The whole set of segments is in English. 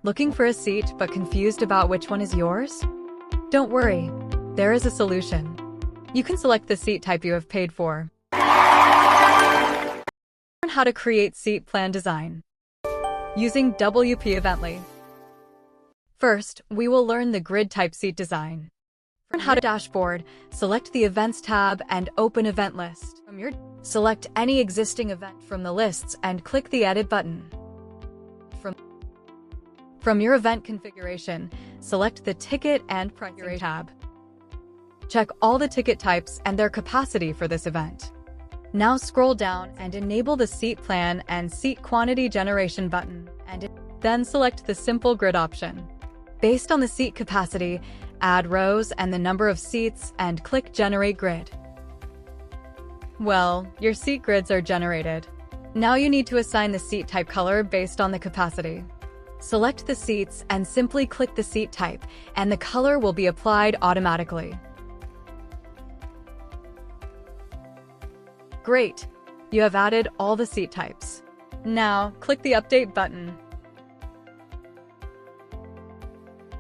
Looking for a seat but confused about which one is yours? Don't worry, there is a solution. You can select the seat type you have paid for. Learn how to create seat plan design using WpEvently. First, we will learn the grid type seat design. Learn how to dashboard, select the Events tab and open Event List. Select any existing event from the lists and click the Edit button. From your event configuration, select the Ticket and Pricing tab. Check all the ticket types and their capacity for this event. Now scroll down and enable the Seat Plan and Seat Quantity Generation button, and then select the Simple Grid option. Based on the seat capacity, add rows and the number of seats and click Generate Grid. Well, your seat grids are generated. Now you need to assign the seat type color based on the capacity. Select the seats and simply click the seat type, and the color will be applied automatically. Great! You have added all the seat types. Now, click the Update button.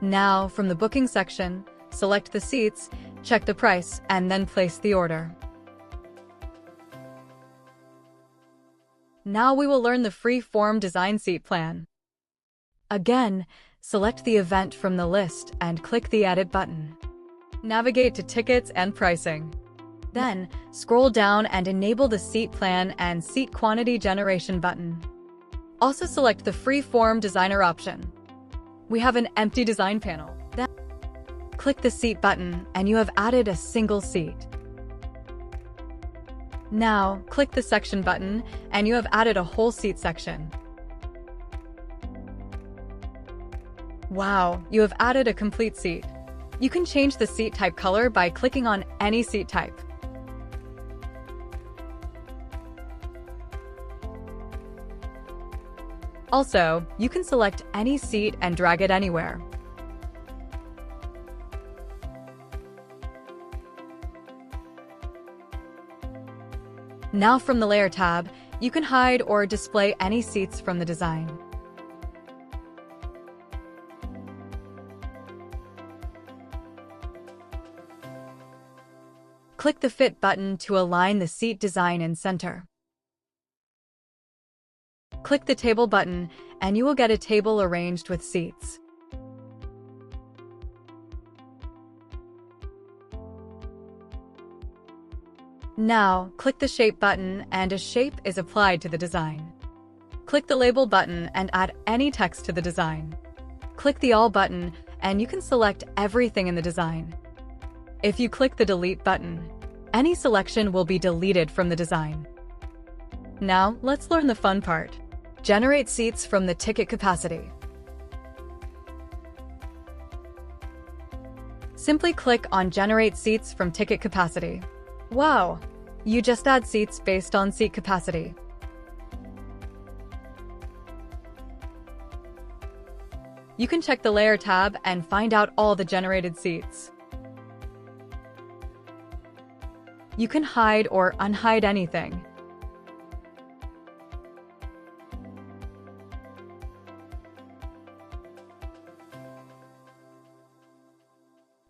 Now, from the Booking section, select the seats, check the price, and then place the order. Now we will learn the free-form design seat plan. Again, select the event from the list and click the Edit button. Navigate to Tickets and Pricing. Then, scroll down and enable the Seat Plan and Seat Quantity Generation button. Also select the Free-Form Designer option. We have an empty design panel. Then, click the Seat button and you have added a single seat. Now, click the Section button and you have added a whole seat section. Wow, you have added a complete seat. You can change the seat type color by clicking on any seat type. Also, you can select any seat and drag it anywhere. Now from the Layer tab, you can hide or display any seats from the design. Click the Fit button to align the seat design in center. Click the Table button, and you will get a table arranged with seats. Now, click the Shape button, and a shape is applied to the design. Click the Label button and add any text to the design. Click the All button, and you can select everything in the design. If you click the Delete button, any selection will be deleted from the design. Now, let's learn the fun part. Generate seats from the ticket capacity. Simply click on Generate Seats from Ticket Capacity. Wow! You just add seats based on seat capacity. You can check the Layer tab and find out all the generated seats. You can hide or unhide anything.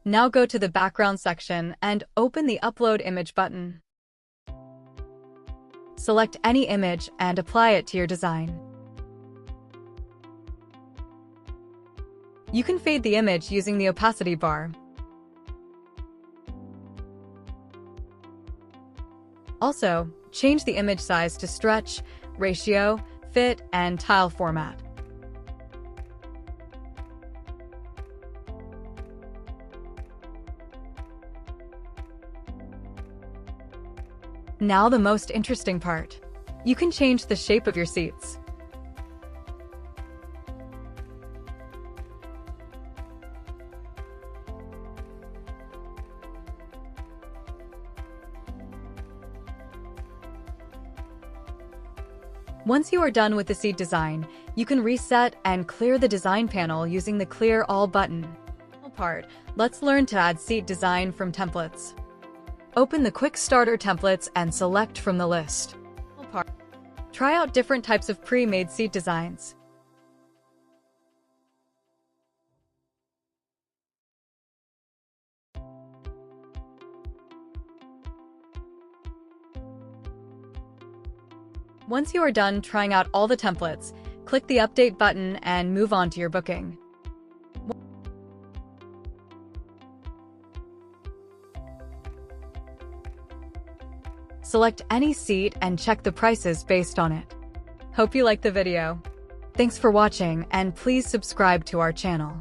Now go to the Background section and open the Upload Image button. Select any image and apply it to your design. You can fade the image using the opacity bar. Also, change the image size to stretch, ratio, fit, and tile format. Now the most interesting part. You can change the shape of your seats. Once you are done with the seat design, you can reset and clear the design panel using the Clear All button. Let's learn to add seat design from templates. Open the Quick Starter templates and select from the list. Try out different types of pre-made seat designs. Once you are done trying out all the templates, click the Update button and move on to your booking. Select any seat and check the prices based on it. Hope you liked the video. Thanks for watching, and please subscribe to our channel.